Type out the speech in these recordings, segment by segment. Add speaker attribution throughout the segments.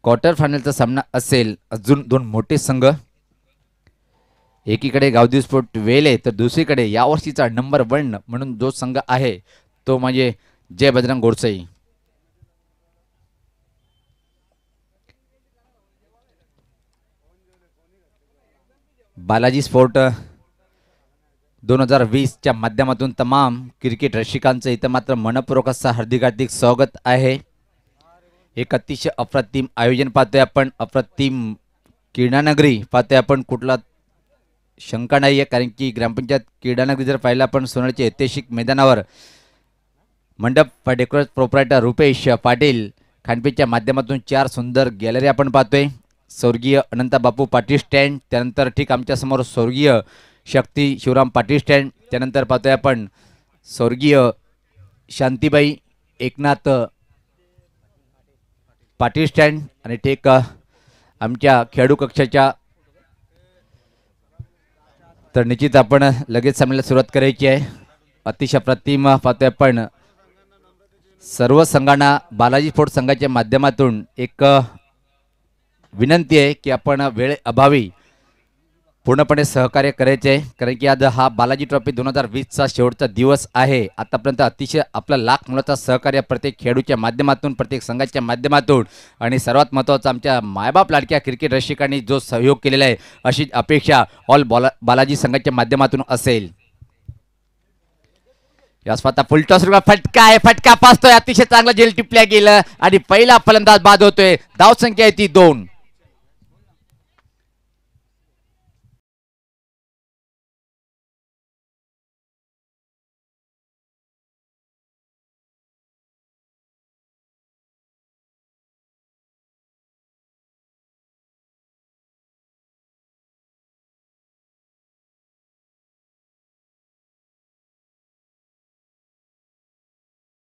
Speaker 1: Quarter फायनलचा सामना असेल। अजून दोन मोठे संघ, एकीकडे गावदी स्पोर्ट वेले तर दुसरीकडे यावर्षीचा नंबर 1 म्हणून जो संघ आहे तो म्हणजे जय बजरंग गोडसई। बालाजी स्पोर्ट 2020 च्या माध्यमातून तमाम क्रिकेट रसिकांचं इथं मात्र मनपूर्वक असा हार्दिक स्वागत आहे। एक अतिशय अप्रतिम आयोजन पाहतोय आपण, अप्रतिम क्रीडानगरी पाहतोय आपण, कुठला शंका नाही आहे कारण की ग्रामपंचायत क्रीडानगरी जर पाहिलं आपण सोनाळ्याच्या ऐतिहासिक मैदानावर मंडप डेकोरेट प्रोप्रायटर रुपेश पाटील खानपेच्या माध्यमातून 4 सुंदर गॅलरी आपण पाहतोय। स्वर्गीय अनंता बापू पाटील स्टँड, त्यानंतर ठीक आमच्या समोर स्वर्गीय शक्ती शिवराम पाटील स्टँड, त्यानंतर पाहतोय आपण स्वर्गीय शांतीबाई एकनाथ पाटील स्टँड आणि ठीक आमच्या खेळाडू कक्षाच्या। तर निश्चित आपण लगेच सामन्याला सुरुवात करायची आहे। अतिशय प्रतिम पाहतोय आपण, सर्व संघांना बालाजी स्पोर्ट्स संघाच्या माध्यमातून एक विनंती आहे की आपण वेळे अभावी पूर्णपणे सहकार्य करायचे आहे कारण की आज हा बालाजी ट्रॉफी 2020 चा शेवटचा दिवस आहे। आतापर्यंत अतिशय आपला लाख मुलाचा सहकार्य प्रत्येक खेळाडूच्या माध्यमातून, प्रत्येक संघाच्या माध्यमातून आणि सर्वात महत्त्वाचं आमच्या मायबाप लाडक्या क्रिकेट रसिकांनी जो सहयोग केलेला आहे अशी अपेक्षा ऑल बालाजी संघाच्या माध्यमातून असेल। या स्वतः फुलटॉस फटका आहे, फटका पासतोय, अतिशय चांगला जेल टिपल्या गेलं आणि पहिला फलंदाज बाद होतोय। धाव संख्या आहे ती 2।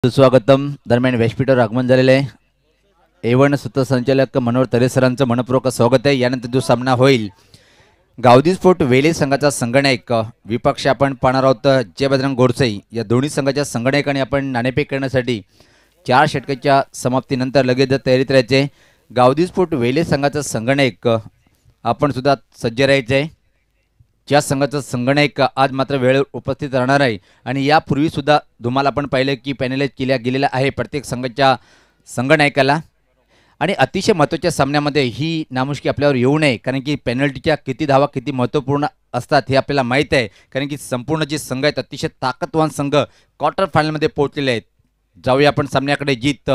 Speaker 1: स्वागतम दरम्यान व्यासपीठावर आगमन झालेले आहे A1 सूत्रसंचालक मनोहर तरे सरांचं मनपूर्वक स्वागत आहे। यानंतर जो सामना होईल गावदी स्पोर्ट वेले संघाचा संगणक विपक्ष आपण पाहणार आहोत जय बजरंग गोडसई। या दोन्ही संघाच्या संगणकाने आपण नाणेफेक करण्यासाठी 4 षटकाच्या समाप्तीनंतर लगेच तयारीत राहायचे। गावदी स्पोर्ट वेले संघाचा संगणक आपण सुद्धा सज्ज राहायचे। ज्या संघाचा संगणक आज मात्र वेळेवर उपस्थित राहणार आहे आणि यापूर्वी सुद्धा तुम्हाला आपण पाहिलं की पॅनलाइज केल्या गेलेला आहे प्रत्येक संघाच्या संगणकाला आणि अतिशय महत्त्वाच्या सामन्यामध्ये ही नामुष्की आपल्यावर येऊ नये कारण की पेनल्टीच्या किती धावा किती महत्त्वपूर्ण असतात हे आपल्याला माहीत आहे कारण की संपूर्ण जे संघ आहेत अतिशय ताकदवान संघ क्वार्टर फायनलमध्ये पोहोचलेले आहेत। जाऊया आपण सामन्याकडे, जीत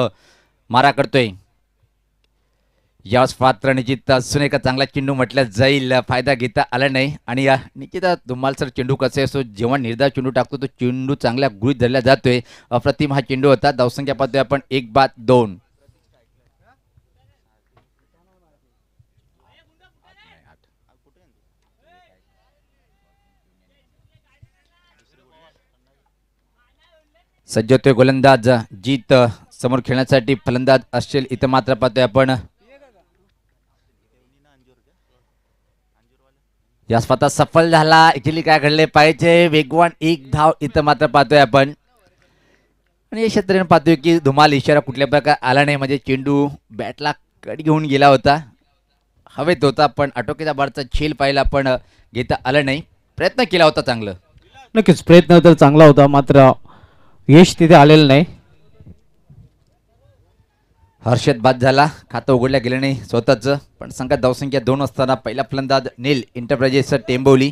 Speaker 1: मारा करतोय यावेळेस पात्र निश्चित अजून एका चांगला चेंडू म्हटलं जाईल, फायदा घेता आला नाही आणि या निश्चित धुमालसर चेंडू कसे असो जेव्हा निर्धार चेंडू टाकतो तो चेंडू चांगल्या गृहीत धरला जातोय। अप्रतिम हा चेंडू होता। धावसंख्या पाहतोय आपण 1-2। सज्ज होतोय गोलंदाज जीत समोर खेळण्यासाठी फलंदाज असेल इथं मात्र पाहतोय आपण या स्वतः सफल झाला। ऍक्च्युअली काय घडले पाहिजे, वेगवान 1 धाव इथं मात्र पाहतोय आपण आणि या क्षेत्राने पाहतोय की धुमाल इशारा कुठल्या प्रकार आला नाही म्हणजे चेंडू बॅटला कट घेऊन गेला होता, हवेत होता पण आटोक्याच्या बारचा छेल पाहिला पण घेता आला नाही। प्रयत्न केला होता चांगलं,
Speaker 2: नक्कीच प्रयत्न तर चांगला होता मात्र यश तिथे आलेलं नाही।
Speaker 1: हर्षद बाद झाला, खातं उघडल्या गेलं नाही स्वतःच पण संघात धावसंख्या 2 असताना पहिला फलंदाज नील एंटरप्राइजेस टेंबोली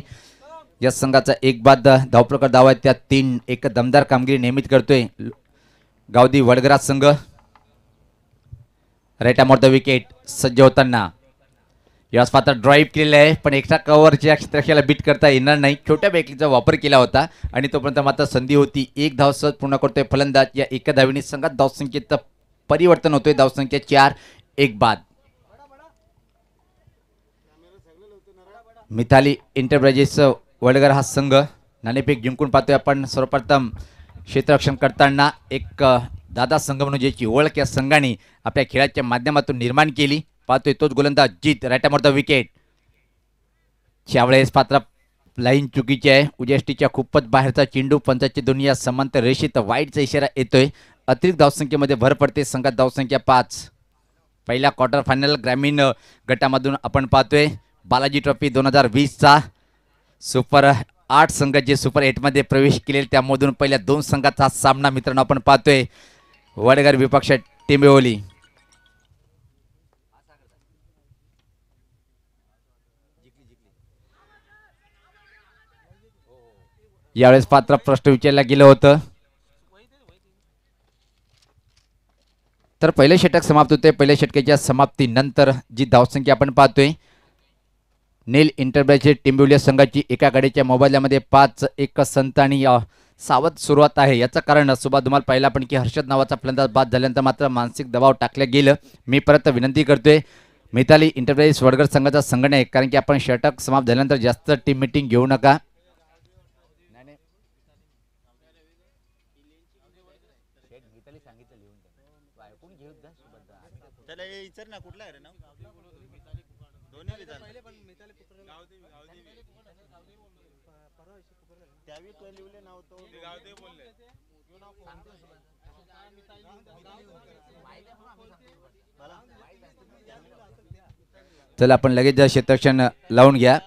Speaker 1: या संघाचा 1 बाद धावप्रकार धावा आहेत त्यात 3। एक दमदार कामगिरी नियमित करतोय गावदी वडगरा संघ। Right arm off the wicket सज्ज होताना यास पात्र ड्राईव्ह केलेला आहे पण एक्स्ट्रा कव्हरच्या क्षेत्रक्षेत्राला बीट करता येणार नाही, छोट्या बॅकलीचा वापर केला होता आणि तोपर्यंत मात्र संधी होती। 1 धाव सहज पूर्ण करतोय फलंदाज। या एका धावीने संघात धावसंख्येत परिवर्तन होतोय, धावसंख्या 4, 1 बाद। मिथाली एंटरप्राइजेस वडगर हा संघ नाणेफेक जिंकून पाहतोय आपण। सर्वप्रथम क्षेत्ररक्षण करताना एक दादा संघ म्हणून ज्याची ओळख या संघाने आपल्या खेळाच्या माध्यमातून निर्माण केली पाहतोय तोच गोलंदाज Jeet. Right arm off the wicket त्यावेळेस पात्र लाईन चुकीची आहे, उजेष्टीच्या खूपच बाहेरचा चेंडू, पंचाची दुनिया समांतर रेषेत वाईटचा इशारा येतोय। अतिरिक्त धावसंख्येमध्ये भर पडते, संघात धावसंख्या 5। पहिल्या क्वार्टर फायनल ग्रामीण गटामधून आपण पाहतोय बालाजी ट्रॉफी 2020चा सुपर 8 संघ जे सुपर 8 मध्ये प्रवेश केलेले त्यामधून पहिल्या 2 संघाचा सामना मित्रांनो आपण पाहतोय वडगर विपक्ष टिंबेवली. यावेळेस पात्र प्रश्न विचारला गेलं होतं तर पहिले षटक समाप्त होते. पहिल्या षटकाच्या समाप्तीनंतर जी धावसंख्या आपण पाहतोय नील इंटरप्राइजेस टिंबेवली संघाची एका गाडीच्या मोबाईलमध्ये 5-1 संत आणि सावध सुरुवात आहे. याचं कारण सुबा तुम्हाला पाहिला पण की हर्षद नावाचा फलंदाज बाद झाल्यानंतर मात्र मानसिक दबाव टाकलं गेलं. मी परत विनंती करतोय मिताली इंटरप्राइजेस वडगर संघाचा संघटक कारण की आपण षटक समाप्त झाल्यानंतर जास्त टीम मीटिंग घेऊ नका. चला आपण लगेच क्षेत्ररक्षण लावून घ्या.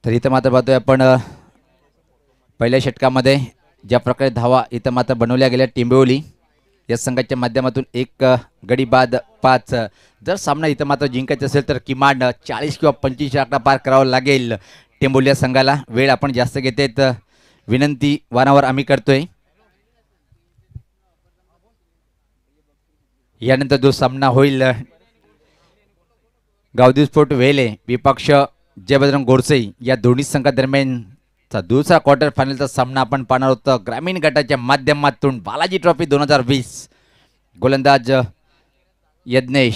Speaker 1: तर इथं मात्र पाहतोय आपण पहिल्या षटकामध्ये ज्या प्रकारे धावा इथं मात्र बनवल्या गेल्या टिंबेवली या संघाच्या माध्यमातून 1 गडी बाद 5. जर सामना इथं मात्र जिंकायचा असेल तर किमान 40 किंवा 25 आकडा पार करावा लागेल टिंबोली संघाला. वेळ आपण जास्त घेतेत विनंती वारंवार आम्ही करतोय. यानंतर जो सामना होईल गावदी स्पोर्ट वेले विपक्ष जय बजरंग गोडसे या दोन्ही संघादरम्यानचा दुसरा क्वार्टर फायनलचा सामना आपण पाहणार आहोत ग्रामीण गटाच्या माध्यमातून बालाजी ट्रॉफी 2020. गोलंदाज यज्ञेश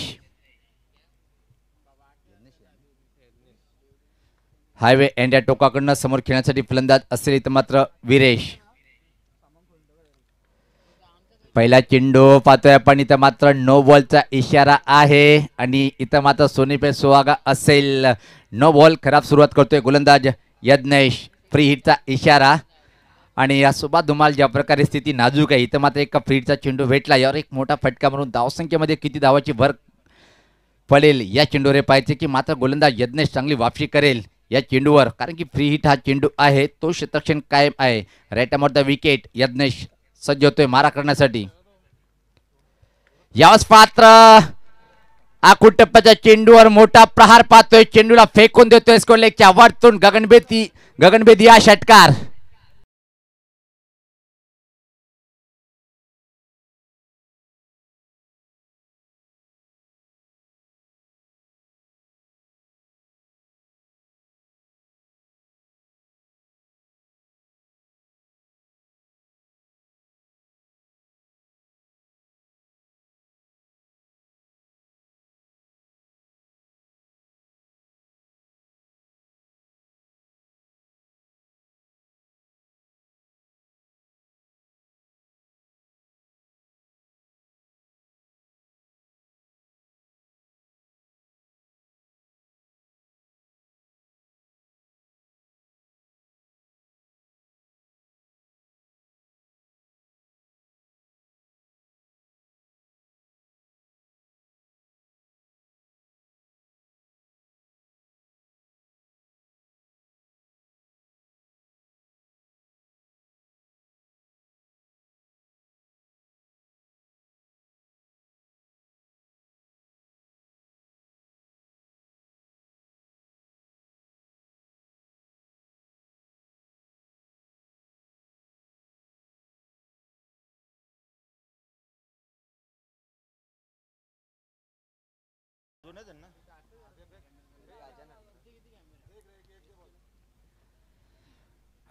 Speaker 1: हायवे एंड या टोकाकडनं समोर खेळण्यासाठी फलंदाज असेल इथं मात्र वीरेश. पहिला चेंडू पाहतोय आपण इथं मात्र नो बॉलचा इशारा आहे आणि इथं मात्र सोनीपे सुहागा असेल. नो बॉल खराब सुरुवात करतोय गोलंदाज यज्ञेश. फ्री हिटचा इशारा आणि या सुबा धुमाल ज्या प्रकारे स्थिती नाजूक आहे इथं मात्र एक फ्री हिटचा चेंडू भेटला. यावर एक मोठा फटका म्हणून धावसंख्येमध्ये किती धावाची भर पडेल या चेंडूवर पाहायचे की मात्र गोलंदाज यज्ञेश चांगली वापसी करेल या चेंडूवर कारण की फ्री हिट हा चेंडू आहे तो क्षेत्ररक्षण कायम आहे. राईट अमोर द विकेट यज्ञेश सज्ज होतोय मारा करण्यासाठी. यावेळेस पात्र आखूड टप्प्याच्या चेंडूवर मोठा प्रहार पाहतोय. चेंडूला फेकून देतोय स्कोर लेगच्या वरतून गगनभेदी हा षटकार.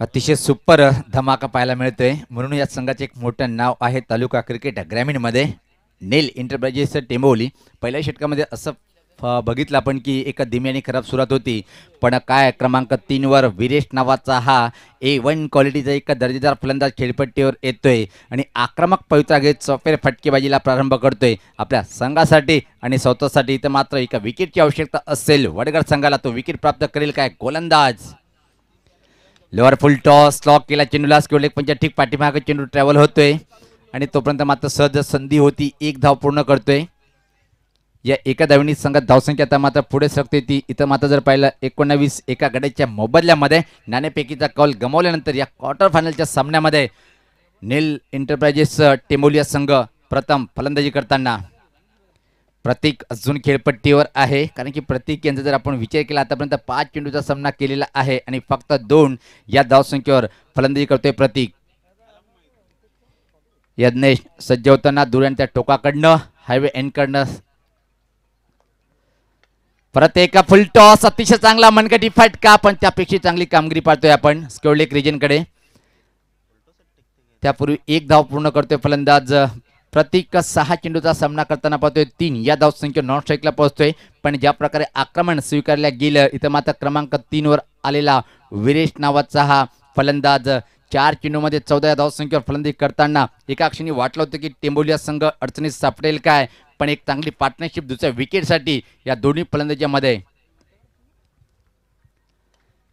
Speaker 1: अतिशय सुपर धमाका पाहायला मिळतोय म्हणून या संघाचे एक मोठं नाव आहे तालुका क्रिकेट ग्रामीण मध्ये नील इंटरप्राइजेस टिंबोली. पहिल्या षटकामध्ये असं बघितलं आपण की एका धीमी आणि खराब सुरुवात होती पण काय क्रमांक 3 वर वीरेश नावाचा हा A1 क्वालिटीचा एक दर्जेदार फलंदाज खेळपट्टीवर येतोय आणि आक्रमक पवित्रा घेत चौफेर फटकेबाजीला प्रारंभ करतोय आपल्या संघासाठी आणि स्वतःसाठी. इथं मात्र एका विकेटची आवश्यकता असेल वडगर संघाला. तो विकेट प्राप्त करेल काय गोलंदाज. लोअर फुल टॉस लॉक केला चेंडूला स्क्वेअर लेग पंचा ठीक पाठीमागे चेंडू ट्रॅव्हल होतोय आणि तोपर्यंत मात्र सहज संधी होती, एक धाव पूर्ण करतोय. या एका धावनी संघात धावसंख्या आता मात्र पुढे सरकते ती. इथं मात्र जर पाहिलं 19 एका गड्याच्या मोबदल्यामध्ये नाणेफेकीचा कौल गमावल्यानंतर या क्वार्टर फायनलच्या सामन्यामध्ये नील एंटरप्राइजेस टेंबोलिया संघ प्रथम फलंदाजी करताना. प्रतीक अजून खेळपट्टीवर आहे, कारण की प्रतीक यांचा जर आपण विचार केला आतापर्यंत 5 चेंडूचा सामना केलेला आहे आणि फक्त 2 या धावसंख्येवर फलंदाजी करतोय प्रतीक. यज्ञेश सज्ज होताना दुऱ्यान त्या टोकाकडनं हायवे एंडकडनं परत एका फुल टॉस, अतिशय चांगला मनगटी फटका, पण त्यापेक्षा चांगली कामगिरी पाहतोय आपण स्क्वेअर रिजनकडे. त्यापूर्वी एक धाव पूर्ण करतोय फलंदाज प्रतीक. 6 चेंडूचा सामना करताना पाहतोय 3 या धावसंख्या नॉन स्ट्राईकला पोहोचतोय. पण ज्या प्रकारे आक्रमण स्वीकारल्या गेलं इथं मात्र क्रमांक 3 वर आलेला विरेश नावाचा हा फलंदाज 4 चेंडूमध्ये 14 या धावसंख्येवर फलंदाजी करताना एका क्षणी वाटलं होतं की टेंबोलिया संघ अडचणीत सापडेल काय, पण एक चांगली पार्टनरशिप दुसऱ्या विकेटसाठी या दोन्ही फलंदाजांमध्ये.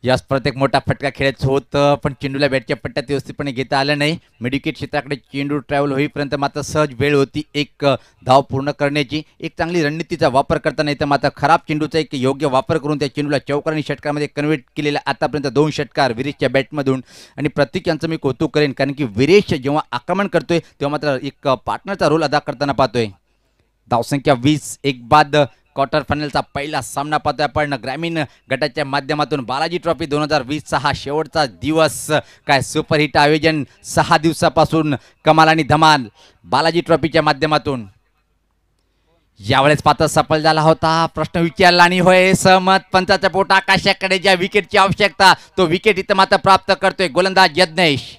Speaker 1: या स्पर्धेत मोठा फटका खेळायचं होतं, पण चेंडूला बॅटच्या पट्ट्यात व्यवस्थितपणे घेता आलं नाही. मिडविकेट क्षेत्राकडे चेंडू ट्रॅव्हल होईपर्यंत मात्र सहज वेळ होती एक धाव पूर्ण करण्याची. एक चांगली रणनीतीचा वापर करताना इथं मात्र खराब चेंडूचा एक योग्य वापर करून त्या चेंडूला चौकार आणि षटकामध्ये कन्व्हर्ट केलेला आतापर्यंत 2 षटकार विरेशच्या बॅटमधून. आणि प्रतीक यांचं मी कौतुक करेन, कारण की विरेश जेव्हा आक्रमण करतोय तेव्हा मात्र एक पार्टनरचा रोल अदा करताना पाहतोय. धावसंख्या 20 एक बाद क्वार्टर फायनलचा पहिला सामना पाहतोय आपण ग्रामीण गटाच्या माध्यमातून. बालाजी ट्रॉफी 2020 हा शेवटचा दिवस. काय सुपरहिट आयोजन 6 दिवसापासून कमाल आणि धमाल बालाजी ट्रॉफीच्या माध्यमातून. यावेळेस पात्र सफल झाला होता. प्रश्न विचारला आणि होय सहमत. पंचाच्या पोट आकाशाकडे ज्या विकेटची आवश्यकता तो विकेट इथं मात्र प्राप्त करतोय गोलंदाज यज्ञेश.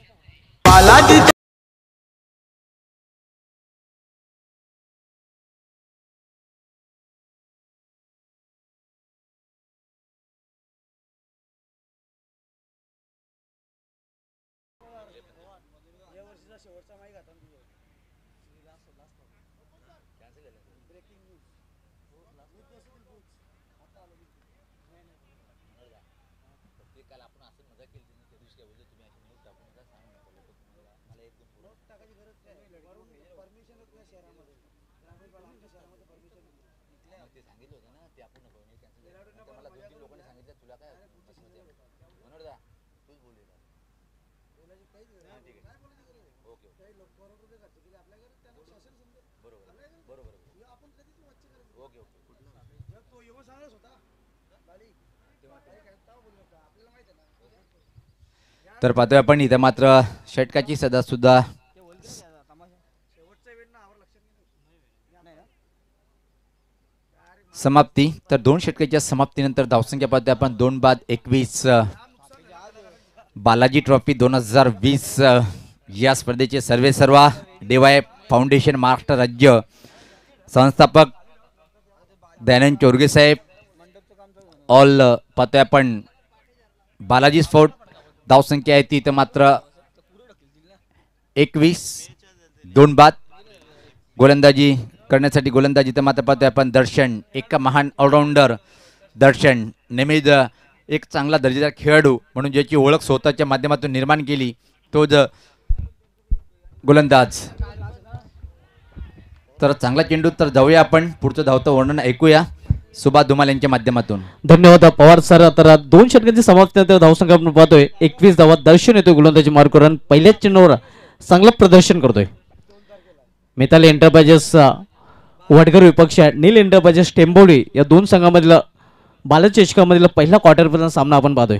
Speaker 1: तर पाहतोय आपण इथं मात्र षटकाची सदा सुद्धा समाप्ती. तर 2 षटकाच्या समाप्तीनंतर धावसंख्या पाहतोय आपण 2 बाद 21. बालाजी ट्रॉफी 2020 या स्पर्धेचे सर्वेसर्वा DY फाउंडेशन महाराष्ट्र राज्य संस्थापक दयानंद चोरगे साहेब. ऑल पाहतोय आपण बालाजी स्पोर्ट. धावसंख्या आहे ती इथं मात्र 21 2 बाद. गोलंदाजी करण्यासाठी गोलंदाजी तर मात्र पाहतोय आपण दर्शन. एक महान ऑलराऊंडर दर्शन. नेहमीच एक चांगला दर्जेदार खेळाडू म्हणून ज्याची ओळख स्वतःच्या माध्यमातून निर्माण केली तोच गोलंदाज. तर चांगला चेंडू. तर जाऊया आपण पुढचं धावतं वर्णन ऐकूया सुभाष धुमाल यांच्या माध्यमातून.
Speaker 2: धन्यवाद पवार सर. तर 2 षटकांची समाप्ती धावसंख्या आपण पाहतोय 21 धावा. दर्शन येतोय गोलंदाजी मार्क करून पहिल्याच चेंडूवर चांगलं प्रदर्शन करतोय. मिताली एंटरप्राइजेस वडगर विपक्ष नील एंटरप्राइजेस टेंबोली या 2 संघामधलं बालाजी चषकामधला पहिला क्वार्टरपर्यंत सामना आपण पाहतोय.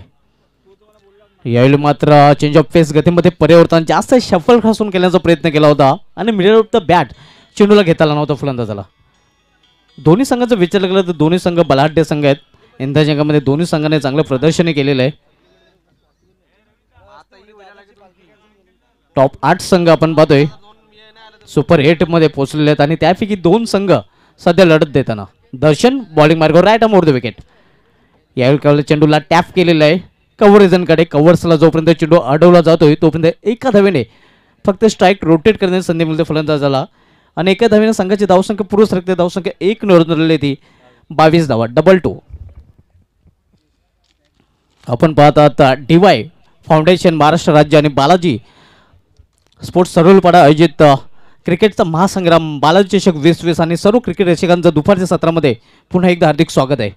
Speaker 2: यावेळी मात्र चेंज ऑफ पेस गतीमध्ये परिवर्तन जास्त शफल खासून केल्याचा प्रयत्न केला होता आणि मिडल ऑफ द बॅट चेंडूला घेता आला नव्हता फलंदाजाला. दोन्ही संघाचं विचार केला तर दोन्ही संघ बलाढ्य संघ आहेत. यंदा जगामध्ये दोन्ही संघाने चांगलं प्रदर्शन केलेलं आहे. टॉप 8 संघ आपण पाहतोय सुपर 8 मध्ये पोहोचलेले आहेत आणि त्यापैकी 2 संघ सध्या लढत देताना. दर्शन बॉलिंग मार्गावर right arm over the wicket. यावेळी केवळ चेंडूला टॅप केलेला आहे कव्हर रिजनकडे. कव्हर्सला जोपर्यंत चेंडू अडवला जातोय तोपर्यंत एका धावेने फक्त स्ट्राईक रोटेट करण्याची संधी मिळते फलंदाजाला आणि एका धावेने संघाची धावसंख्या पूर्व सरकते. धावसंख्या 1 नोंदवलेली ती 22 धावा. 2-2. आपण पाहत आहात DY फाउंडेशन महाराष्ट्र राज्य आणि बालाजी स्पोर्ट्स सरोलपाडा आयोजित क्रिकेटचा महासंग्राम बालाजी चषक 2020 आणि सर्व क्रिकेट रसिकांचं दुपारच्या सत्रामध्ये पुन्हा एकदा हार्दिक स्वागत आहे.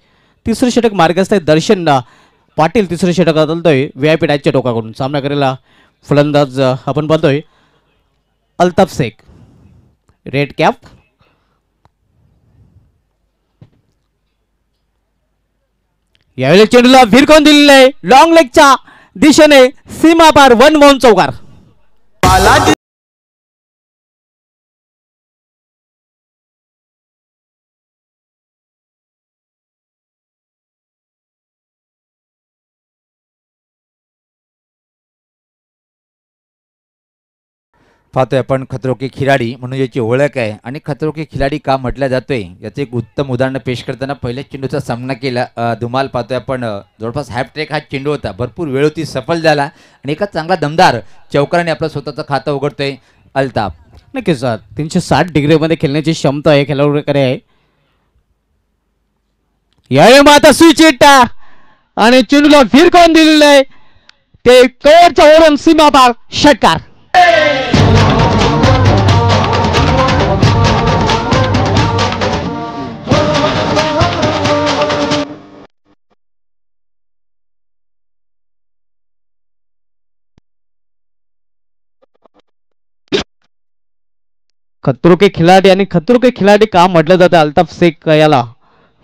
Speaker 2: तिसरं षटक मार्गस्थ आहे दर्शन पाटील. तिसरं षटक आदलतोय VIP डॅचच्या टोकाकडून. सामना करेला फलंदाज आपण पाहतोय अल्ताफ शेख, रेड कॅप. यावेळी चेंडूला भिरकवून दिलेला आहे लॉंग लेगच्या दिशेने सीमा पार 1 बाउंड चौकार.
Speaker 1: पाहतोय आपण खतरो के खिलाडी म्हणून याची ओळख आहे आणि खतरो के खिलाडी का म्हटलं जातोय याचं एक उत्तम उदाहरण पेश करताना पहिल्या चेंडूचा सामना केला धुमाल. पाहतोय आपण जवळपास हॅपट्रिक हा चेंडू होता, भरपूर वेळ होती, सफल झाला आणि एका चांगला दमदार चौकाराने आपलं स्वतःचं खातं उघडतोय अल्ताफ.
Speaker 2: नक्कीच 360 डिग्रीमध्ये खेळण्याची क्षमता आहे खेळाडूकडे आहे. यावेळी माता स्विच हिट आणि चेंडूला भिरकवून दिलेलं आहे ते कव्हरच्या वरून सीमा पार षटकार. खतरो के खिलाडी आणि खतरो के खिलाडी का म्हटलं जातं अल्ताफ शेख याला,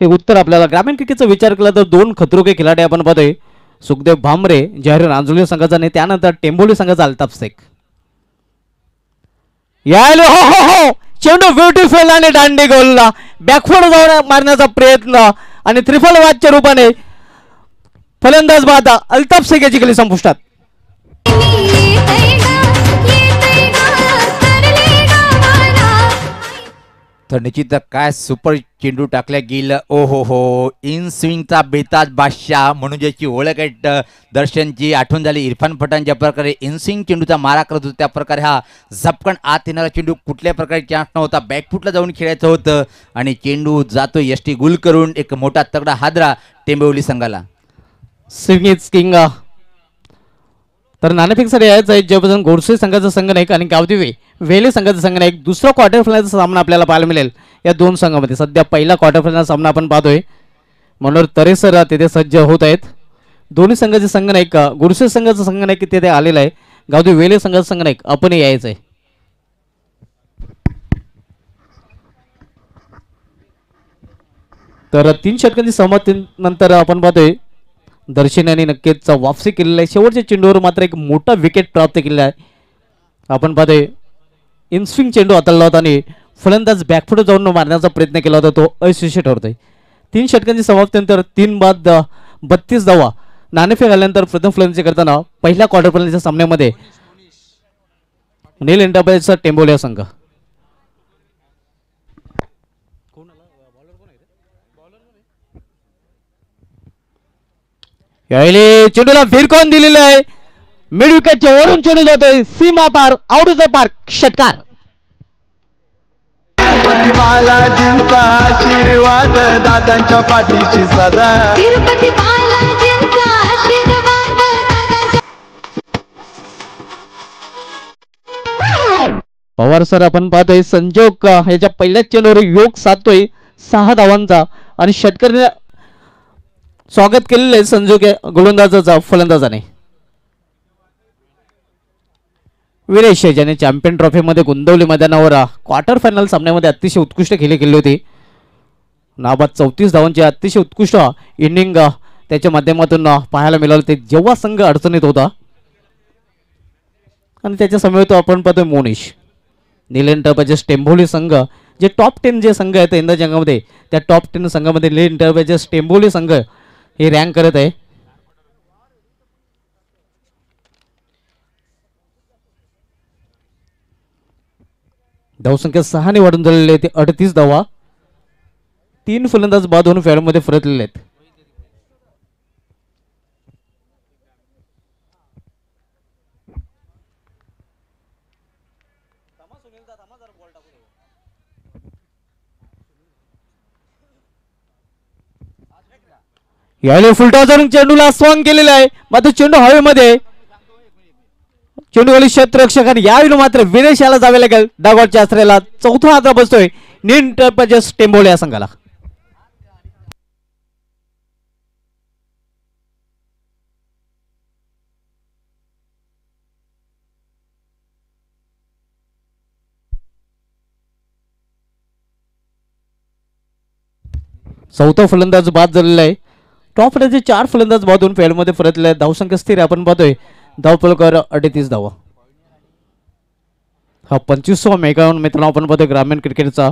Speaker 2: हे उत्तर आपल्याला ग्रामीण क्रिकेटचा विचार केला तर 2 खतरो के खिलाडी आपण पाहतोय. सुखदेव भामरे जाहीर रांजोली संघाचा आणि त्यानंतर टेंबोली संघाचा अल्ताफ शेख. यायला हो हो हो चेंडू ब्युटिफुल आणि दांडी गोलला बॅकफोड जाऊन मारण्याचा प्रयत्न आणि त्रिफल वादच्या रूपाने फलंदाज बाद अल्ताफ शेख याची गेली संपुष्टात.
Speaker 1: तर निश्चित काय सुपर चेंडू टाकल्या गेलं. ओ हो इन स्विंगचा बेताज बादशाह म्हणून ज्याची ओळख आहे दर्शनची. आठवण झाली इरफान पठाण ज्या प्रकारे इन स्विंग चेंडूचा मारा करत होता त्या प्रकारे हा झपकन आत येणारा चेंडू कुठल्या प्रकारे चान्स नव्हता, बॅकफुटला जाऊन खेळायचं होतं आणि चेंडू जातो यष्टी गुल करून एक मोठा तगडा हादरा टेंबेवली संघाला.
Speaker 2: Swing is king. तर नाणेफेकसाठी यायचं आहे जेव्हा गोडसे संघाचा संघनायक आणि गावदेवी वेले संघाचा संघनायक. दुसरा क्वार्टर फायनलचा सामना आपल्याला पाहायला मिळेल या 2 संघामध्ये. सध्या पहिला क्वार्टर फायनल सामना आपण पाहतोय. मनोहर तरेसर तिथे सज्ज होत आहेत. दोन्ही संघाचे संघनायक गोडसे संघाचा संघनायक तिथे आलेला आहे. गावदेवी वेले संघाचा संघनायक आपण यायचं आहे. तर 3 षटकांची समाप्तीनंतर आपण पाहतोय दर्शन यांनी नक्कीच वापसी केलेली आहे. शेवटच्या चेंडूवर मात्र एक मोठा विकेट प्राप्त केलेला आहे. आपण पाहतोय इनस्विंग चेंडू हाताळला होता आणि फलंदाज बॅकफुट जाऊन मारण्याचा प्रयत्न केला होता, तो अयशस्वी ठरतोय. 3 षटकांची समाप्तीनंतर 3 बाद 32 धावा नाणेफेक आल्यानंतर प्रथम फलंदाजी करताना पहिल्या क्वार्टर फायनलच्या सामन्यामध्ये नील एंटरप्राइजचा टेंबोलिया संघ. यावेळी चेंडूला भिरकवून दिलेलं आहे मिड विकेटच्या वरून चेंडू जातोय सीमा पार आउट ऑफ द पार्क षटकार.
Speaker 3: बालाजींचा आशीर्वाद दादांच्या पाठीशी सदा. तिरुपती बालाजींचा आशीर्वाद
Speaker 2: पवार सर आपण पाहतोय संजोग याच्या पहिल्याच चेंडूवर योग साधतोय 6 धावांचा आणि षटकार स्वागत केलेलं आहे संजोग गोलंदाजाचा फलंदाजाने. विरेश ज्याने चॅम्पियन ट्रॉफीमध्ये गुंतवली मैदानावर क्वार्टर फायनल सामन्यामध्ये अतिशय उत्कृष्ट खेळी केली होती. नाबाद 34 धावांची अतिशय उत्कृष्ट इनिंग त्याच्या माध्यमातून पाहायला मिळालं होते जेव्हा संघ अडचणीत होता. आणि त्याच्या समोर आपण पाहतोय मोनिश. नील एंटरप्राइजेस टेंबोली संघ जे टॉप 10 जे संघ आहेत इंडिया जंगामध्ये त्या टॉप 10 संघामध्ये नील एंटरप्राइजेस टेंबोली संघ हे रँक करत आहे. धावसंख्या 6 ने वाढून झालेली आहे ते 38 धावा. 3 फलंदाज बाद होऊन फेअरमध्ये परतलेले आहेत. यावेळी फुलटॉस चेंडूला स्वांग केलेला आहे मात्र चेंडू हवेमध्ये चेंडूवाली क्षेत्ररक्षक आणि यावेळी मात्र विनेश याला जावे लागेल डागॉटच्या आश्रयाला. चौथा हादरा बसतोय न्यू एंटरप्राइजेस टेंबोले या संघाला. चौथा फलंदाज बाद झालेला आहे. टॉप फलंदाजी 4 फलंदाज बादून फेलमध्ये परतले. धावसंख्या स्थिर आपण पाहतोय. धावफलकावर 38 धावा. हा 25वा मेगावून मित्रांनो आपण पाहतोय ग्रामीण क्रिकेटचा.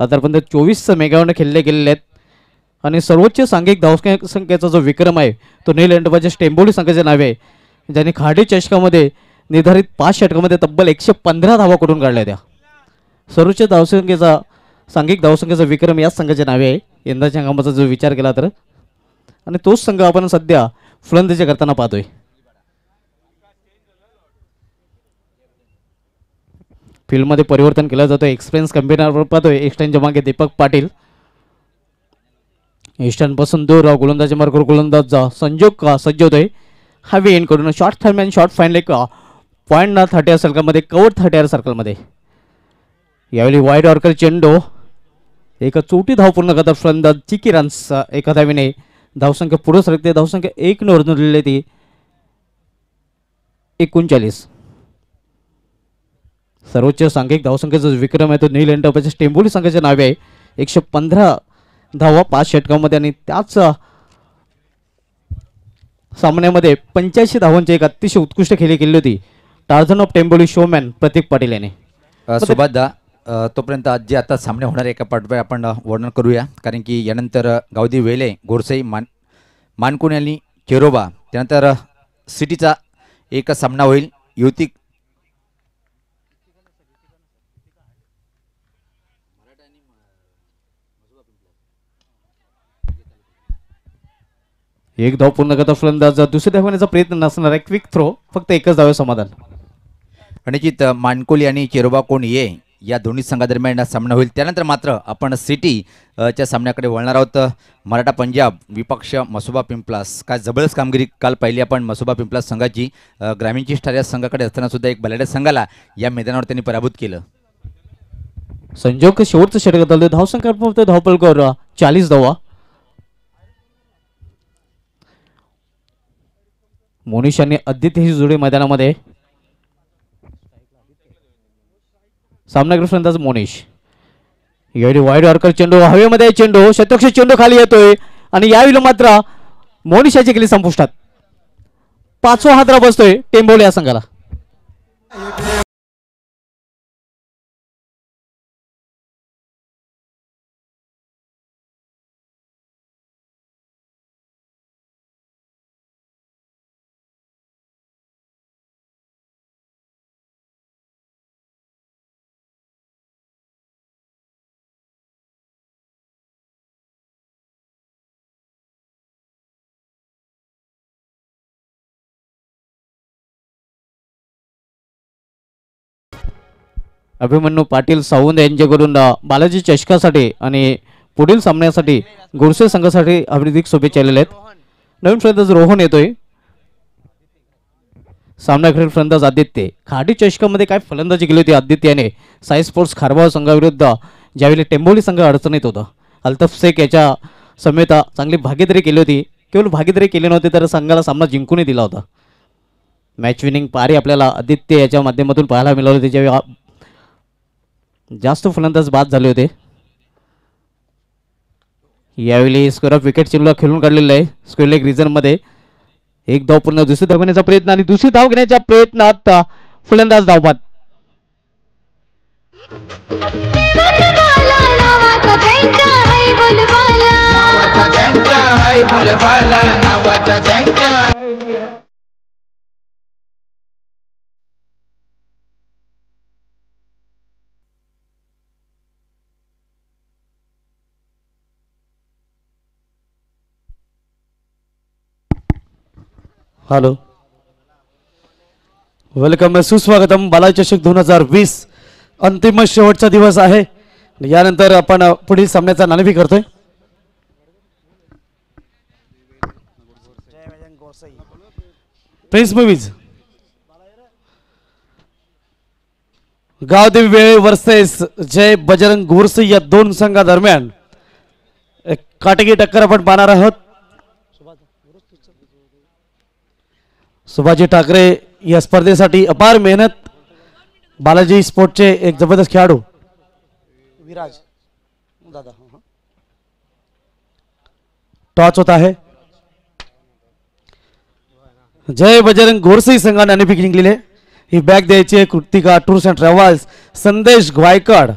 Speaker 2: आतापर्यंत 24 मेगावून खेळले गेलेले आहेत आणि सर्वोच्च सांघिक धावसंख्येचा जो विक्रम आहे तो नील एंटरप्राइजेस टेंबोली संघाचे नावे आहे, ज्यांनी खाडी चषकामध्ये निर्धारित 5 षटकामध्ये तब्बल 115 धावा करून काढल्या त्या. सर्वोच्च धावसंख्येचा सांघिक धावसंख्येचा विक्रम याच संघाच्या नावे आहे यंदाच्या हंगामाचा जो विचार केला तर. आणि तोच संघ आपण सध्या फलंदाजी करताना पाहतोय. फील्डमध्ये परिवर्तन केलं जातं. एक्सपिरियन्स कॅम्पेनर पाहतोय. एक्स्टर्नच्या मागे दीपक पाटील. ईस्टर्न पासून दूर गोलंदाजी मार्गावर गोलंदाज संजोग का सज्ज होतोय. हॅवी एंड करून शॉर्ट थर्मॅन शॉर्ट फाईन लेक पॉईंट 30 सर्कलमध्ये कवर 30 सर्कलमध्ये. यावेळी वाईड ऑर्कर चेंडू एक चौटी धाव पूर्ण करतात फलंदाज चिकी रन्स एका धावेने. धावसंख्या पुढे सरकते. धावसंख्या 1 ने वरून ती 39. सर्वोच्च सांघिक धावसंख्येचा विक्रम आहे तो नील एंटरप्राइजेस टेंबोली संघाच्या नावे आहे. 115 धावा 5 षटकामध्ये आणि त्याच सामन्यामध्ये 85 धावांची एक अतिशय उत्कृष्ट खेळी केली होती टार्झन ऑफ टेंबोली शोमॅन प्रतीक पाटील याने.
Speaker 1: सुभाषदा तोपर्यंत आज जे आता सामने होणार आहे एका पाठवे आपण वर्णन करूया, कारण की यानंतर गावदी वेले गोरसई मानकुन आणि केरोबा, त्यानंतर सिटीचा एक सामना होईल. युती
Speaker 2: एक धाव पूर्ण करता फलंदाज. दुसऱ्या धावण्याचा प्रयत्न नसणार आहे. क्विक थ्रो फक्त एकच धावे समाधान.
Speaker 1: अनिचित मानकोली आणि केरोबा कोण ये या दोन्ही संघादरम्यान सामना होईल. त्यानंतर मात्र आपण सिटी च्या सामन्याकडे वळणार आहोत. मराठा पंजाब विपक्ष मसोबा पिंपलास. काय जबरदस्त कामगिरी काल पाहिली आपण मसोबा पिंपलास संघाची. ग्रामीणची स्टार या संघाकडे असताना सुद्धा एक बलाढ्य संघाला या मैदानावर त्यांनी पराभूत केलं.
Speaker 2: संजोग शेवटचं षटक आलं. धावसंख्या फक्त धावपलकावर 40 धावा. मोनिश आणि आदित्य ही जोडी मैदानामध्ये. सामनावीर फलंदाज मोनिश. यावेळी वाईड ऑर्कर चेंडू हवेमध्ये. चेंडू शतरक्षक चेंडू खाली येतोय आणि यावेळी मात्र मोनिश याची केली संपुष्टात. 5वा हादरा बसतोय टेंबोली या संघाला. अभिमन्यू पाटील सावंत यांच्याकडून बालाजी चषकासाठी आणि पुढील सामन्यासाठी गोरसे संघासाठी हार्दिक शुभेच्छा आलेल्या आहेत. नवीन फलंदाज रोहन येतोय. सामनावीर फलंदाज आदित्य. खाडी चषकामध्ये काय फलंदाजी केली होती आदित्याने साई स्पोर्ट्स खारबाव संघाविरुद्ध, ज्यावेळी टेंबोली संघ अडचणीत होता. अल्ताफ शेख याच्या समेत चांगली भागीदारी केली होती. केवळ भागीदारी केली नव्हती तर संघाला सामना जिंकूनही दिला होता. मॅच विनिंग पारी आपल्याला आदित्य याच्या माध्यमातून पाहायला मिळाली होती, ज्यावेळी जास्त फलंदाज बाद झाले होते. यावेळी स्क्वेअर ऑफ विकेट चेंडूला खेळून काढलेला आहे स्क्वेअर लेग रिजन मध्ये. एक धाव पूर्ण. दुसरी धाव घेण्याचा प्रयत्न आणि दुसरी धाव घेण्याच्या प्रयत्नात फलंदाज धावबाद.
Speaker 4: हॅलो, वेलकम सुस्वागतम. बालाजी चषक 2020 अंतिम शेवटचा दिवस आहे. यानंतर आपण पुढील सामन्याचा नाणेफेक करतोय. प्रिन्स मूवीज गावदेवी वेळे वर्सेस जय बजरंग गोरसे या दोन संघादरम्यान एक काटेकी टक्कर आपण पाहणार आहोत. सुभाजी ठाकरे या स्पर्धेसाठी अपार मेहनत, बालाजी स्पोर्टचे एक जबरदस्त खेळाडू विराज दादा टॉच होत आहे. जय बजरंग गोरसे संघाने नाणेफेक जिंकलेले. ही बॅग द्यायची आहे कृतिका टूर्स अँड ट्रॅव्हल्स, संदेश गायकवाड,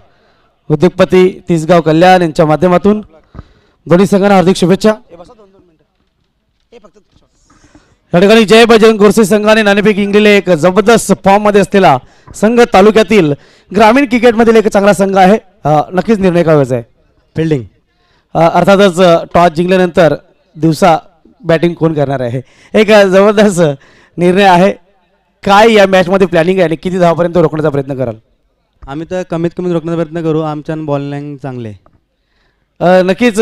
Speaker 4: उद्योगपती तिसगाव कल्याण यांच्या माध्यमातून दोन्ही संघांना हार्दिक शुभेच्छा. या ठिकाणी जय बजरंग गोरसे संघाने नाणेफेक जिंकलेले एक जबरदस्त फॉर्म मध्ये असलेला संघ तालुक्यातील ग्रामीण क्रिकेटमधील एक चांगला संघ आहे. नक्कीच निर्णय करायचा आहे. फिल्डिंग अर्थातच टॉस जिंकल्यानंतर दिवसा बॅटिंग कोण करणार आहे, एक जबरदस्त निर्णय आहे. काय या मॅच मध्ये प्लॅनिंग आहे आणि किती धावापर्यंत रोखण्याचा प्रयत्न कराल?
Speaker 5: आम्ही तर कमीत कमी रोखण्याचा प्रयत्न करू. आमच्या बॉलिंग चांगले.
Speaker 4: नक्कीच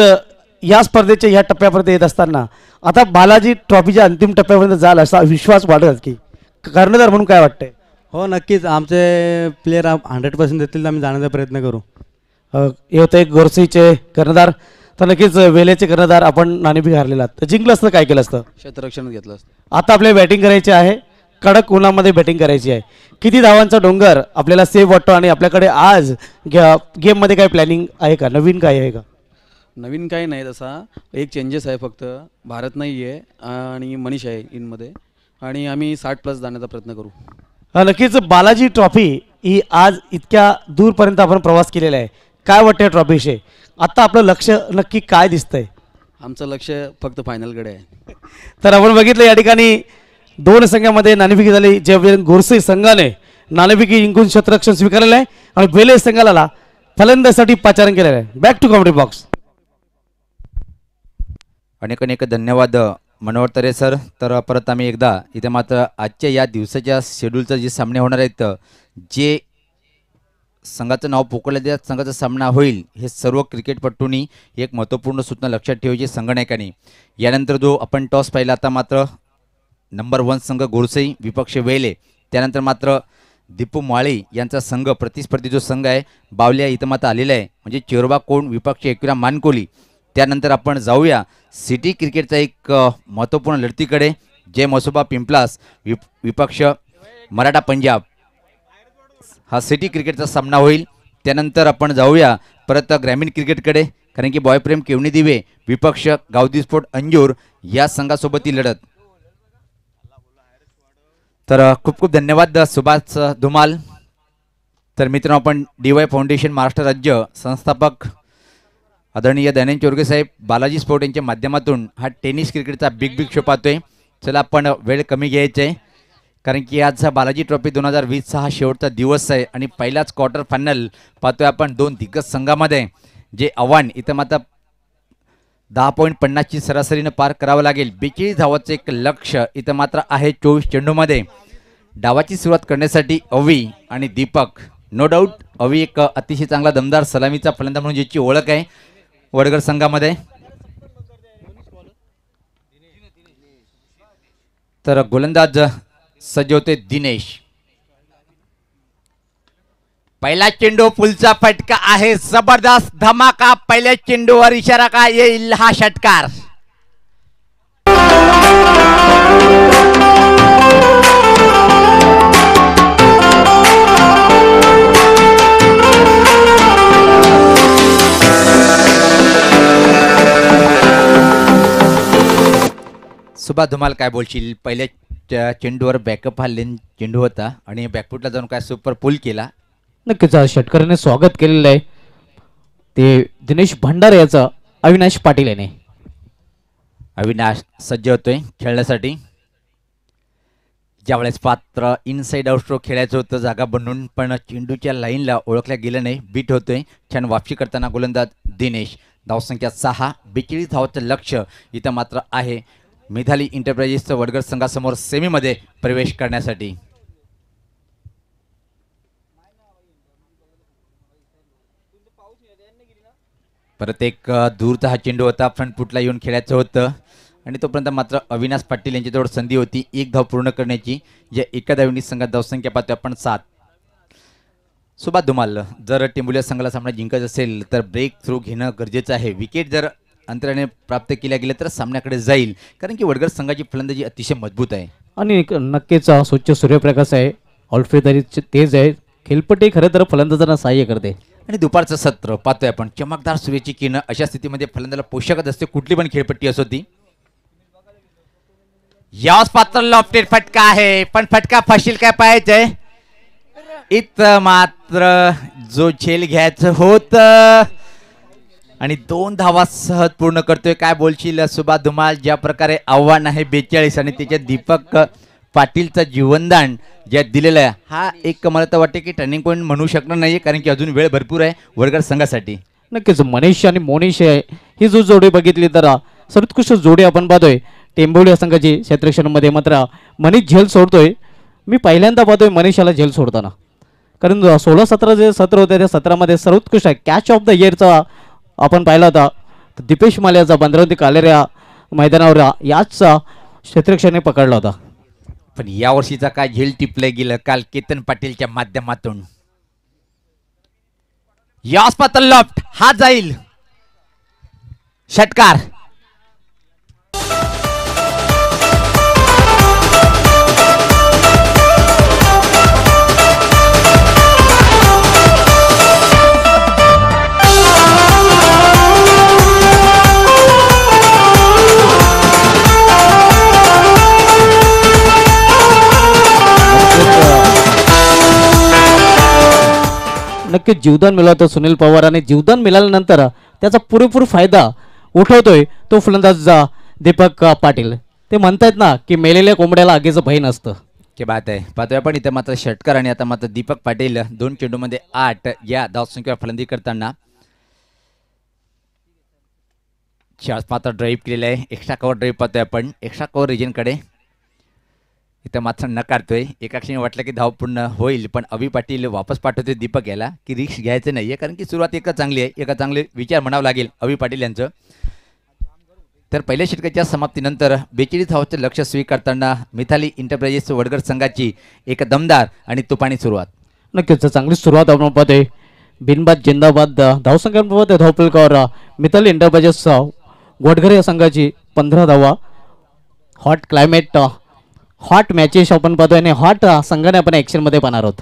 Speaker 4: या स्पर्धेच्या या टप्प्यापर्यंत येत असताना आता बालाजी ट्रॉफीच्या अंतिम टप्प्यापर्यंत जाल असा विश्वास वाढत की कर्णधार म्हणून काय वाटतंय?
Speaker 5: हो नक्कीच आमचे प्लेयर 100% देतील तर आम्ही जाण्याचा प्रयत्न करू.
Speaker 4: हे होते गोरसेचे कर्णधार. तर नक्कीच वेलेचे कर्णधार आपण नाणेफेक हारलेला तर जिंकलं असतं काय केलं असतं?
Speaker 6: क्षेत्ररक्षण घेतलं असतं.
Speaker 4: आता आपल्याला बॅटिंग करायची आहे, कडक उन्हामध्ये बॅटिंग करायची आहे. किती धावांचा डोंगर आपल्याला सेफ वाटतो आणि आपल्याकडे आज गेममध्ये काय प्लॅनिंग आहे का, नवीन काय आहे का?
Speaker 6: नवीन काही नाही तसा, एक चेंजेस आहे फक्त. भारत नाही आहे आणि मनीष आहे इनमध्ये आणि आम्ही 60+ जाण्याचा प्रयत्न करू.
Speaker 4: नक्कीच बालाजी ट्रॉफी ही आज इतक्या दूरपर्यंत आपण प्रवास केलेला आहे. काय वाटतं ट्रॉफीविषयी? आता आपलं लक्ष नक्की काय दिसतंय?
Speaker 6: आमचं लक्ष फक्त फायनलकडे आहे.
Speaker 4: तर आपण बघितलं या ठिकाणी दोन संघामध्ये नाणेफेकी झाली. जय बजरंग गोरसे संघाने नाणेफेकी जिंकून क्षेत्ररक्षण स्वीकारलेलं आहे आणि वेले संघाला फलंदाजीसाठी पाचारण केलेलं आहे. Back to comedy box.
Speaker 1: अनेक अनेक धन्यवाद मनोहर तरे सर. तर परत आम्ही एकदा इथे मात्र आजच्या या दिवसाच्या शेड्यूलचं जे सामने होणार आहेत, जे संघाचं नाव पुकारलं त्या संघाचा सामना होईल, हे सर्व क्रिकेटपटूंनी एक महत्त्वपूर्ण सूचना लक्षात ठेवायची संघनायकांनी. यानंतर जो आपण टॉस पाहिला, आता मात्र नंबर 1 संघ गोरसई विपक्ष वेले, त्यानंतर मात्र दीपू माळी यांचा संघ प्रतिस्पर्धी जो संघ आहे बावल्या इथं मात्र आलेला आहे, म्हणजे चेरोबा कोण विपक्ष एकविरा मानकोली. त्यानंतर आपण जाऊया सिटी क्रिकेटचा एक महत्त्वपूर्ण लढतीकडे, जय मसोबा पिंपलास विपक्ष मराठा पंजाब, हा सिटी क्रिकेटचा सामना होईल. त्यानंतर आपण जाऊया परत ग्रामीण क्रिकेटकडे, कारण की बॉयप्रेम केवणी दिवे विपक्ष गावदी स्पोर्ट अंजूर या संघासोबत ही लढत. तर खूप खूप धन्यवाद सुभाष धुमाल. तर मित्रांनो, आपण DY फाउंडेशन महाराष्ट्र राज्य संस्थापक आदरणीय दयानंद चोरगे साहेब बालाजी स्पोर्ट यांच्या माध्यमातून हा टेनिस क्रिकेटचा बिग शो पाहतोय. चला आपण वेळ कमी घ्यायचा आहे, कारण की आज हा बालाजी ट्रॉफी 2020चा हा शेवटचा दिवस आहे आणि पहिलाच क्वार्टर फायनल पाहतोय आपण दोन दिग्गज संघामध्ये, जे आव्हान इथं मात्र 10.50ची सरासरीनं पार करावं लागेल. 42 धावाचं एक लक्ष्य इथं मात्र आहे 24 चेंडूमध्ये. डावाची सुरुवात करण्यासाठी अवी आणि दीपक. नो डाऊट अवी एक अतिशय चांगला दमदार सलामीचा फलंदाज म्हणून ज्याची ओळख आहे वडगर संघामध्ये. तर गोलंदाज सज्ज होते दिनेश. पहिला चेंडू पुलचा फटका आहे, जबरदस्त धमाका. पहिल्या चेंडूवर इशारा का येईल हा षटकार. सुभाष धुमाल काय बोलशील? पहिल्या चेंडूवर बॅकअप हा लेन चेंडू होता आणि बॅकफुटला जाऊन काय सुपर पुल केला.
Speaker 2: नक्कीच षटकाराने स्वागत केलेलं आहे ते दिनेश भंडारे याचं अविनाश पाटील याने.
Speaker 1: अविनाश सज्ज होतोय खेळण्यासाठी. ज्यावेळेस पात्र इनसाइड आउट स्ट्रोक खेळायचं होतं जागा बनवून, पण चेंडूच्या लाईनला ओळखल्या गेलं नाही. बीट होतोय. छान वापसी करताना गोलंदाज दिनेश. धावसंख्या 6. 42 धावाचं लक्ष्य इथं मात्र आहे मिथाली एंटरप्राइजेसचं वडगर संघासमोर सेमीमध्ये प्रवेश करण्यासाठी. परत एक दूरचा हा चेंडू होता, फ्रंट फुटला येऊन खेळायचं होतं आणि तोपर्यंत मात्र अविनाश पाटील यांच्याजवळ संधी होती एक धाव पूर्ण करण्याची. या एका धावेने संघात धावसंख्या पाहतोय आपण 7. सुभाष धुमाल, जर टेंबुलिया संघाला सामना जिंकायचा असेल तर ब्रेक थ्रू घेणं गरजेचं आहे. विकेट जर अंतराने प्राप्त केल्या गेल्या तर सामन्याकडे जाईल, कारण की वडगड संघाची फलंदाजी अतिशय मजबूत आहे.
Speaker 2: आणि नक्कीच स्वच्छ सूर्यप्रकाश आहे, ऑलफेदारी तेज आहे, खेळपट्टी खरं तर फलंदाजांना सहाय्य करते.
Speaker 1: आणि दुपारचं सत्र पाहतोय आपण, चमकदार सूर्याची किरण अशा स्थितीमध्ये फलंदाला पोषकच असते, कुठली पण खेळपट्टी असो ती. याच पात्र लॉफ्टेड फटका आहे, पण फटका फशील काय पाहायचंय. इथं मात्र जो झेल घ्यायचं होत आणि 2 धावा सहज पूर्ण करतोय. काय बोलशील सुभाष धुमाल, ज्या प्रकारे आव्हान आहे 42 आणि त्याच्या दीपक पाटीलचं जीवनदान ज्या दिलेलं आहे, हा एक मला तर वाटते की टर्निंग पॉईंट म्हणू शकणार नाही, कारण की अजून वेळ भरपूर आहे वडगड संघासाठी.
Speaker 2: नक्कीच मनीष आणि मोनिश आहे ही जो जोडी बघितली तर सर्वोत्कृष्ट जोडी आपण पाहतोय टेंबोली संघाची क्षेत्रक्षणामध्ये. मात्र मनीष झेल सोडतोय, मी पहिल्यांदा पाहतोय मनीषाला झेल सोडताना, कारण 16-17 जे सत्र होते त्या सत्रामध्ये सर्वोत्कृष्ट कॅच ऑफ द इयरचा आपण पाहिला होता दीपेश माल्याचा बंदरावती कालेऱ्या मैदानावर याच क्षेत्रक्षणे पकडला होता.
Speaker 1: पण या वर्षीचा काय झेल टिपलं गेलं काल केतन पाटीलच्या माध्यमातून. यास पात्र लॉफ्ट हा जाईल षटकार.
Speaker 2: नक्कीच जीवदान मिळवतो सुनील पवार, आणि जीवदान मिळाल्यानंतर त्याचा पुरेपूर फायदा उठवतोय तो फलंदाज दीपक पाटील. ते म्हणतायत ना की मेलेल्या कोंबड्याला आगीचं भय नसतं.
Speaker 1: की बात आहे. पाहतोय आपण इथे मात्र षटकार आणि आता मात्र दीपक पाटील 2 चेंडूमध्ये 8 या धावसंख्येवर फलंदाजी करताना मात्र ड्राईव्ह केलेला आहे. एक्स्ट्रा कव्हर ड्राईव्ह पाहतोय आपण, एक्स्ट्रा कव्हर रिजनकडे इथं मात्र नकारतोय. एका क्षणी वाटलं की धाव पूर्ण होईल, पण अभि पाटील वापस पाठवतोय दीपक याला की रिस्क घ्यायचं नाही आहे, कारण की सुरुवात एका चांगली आहे, एका चांगले विचार म्हणावं लागेल अभि पाटील यांचं. तर पहिल्या षटकाच्या समाप्तीनंतर 42 धावांचं लक्ष स्वीकारताना मिथाली एंटरप्राइजेस वडगड संघाची एक दमदार आणि तुफानी सुरुवात.
Speaker 2: नक्कीच चांगली सुरुवात आपण पाहतोय. बिनबाद जिंदाबाद धावसंख्या पाहतोय धावपलकावर मिथाली एंटरप्राइजेस वडगड या संघाची 15 धावा. हॉट क्लायमेट, हॉट मॅचेस आपण पाहतोय आणि हॉट संघाने आपण ॲक्शनमध्ये पाहणार आहोत.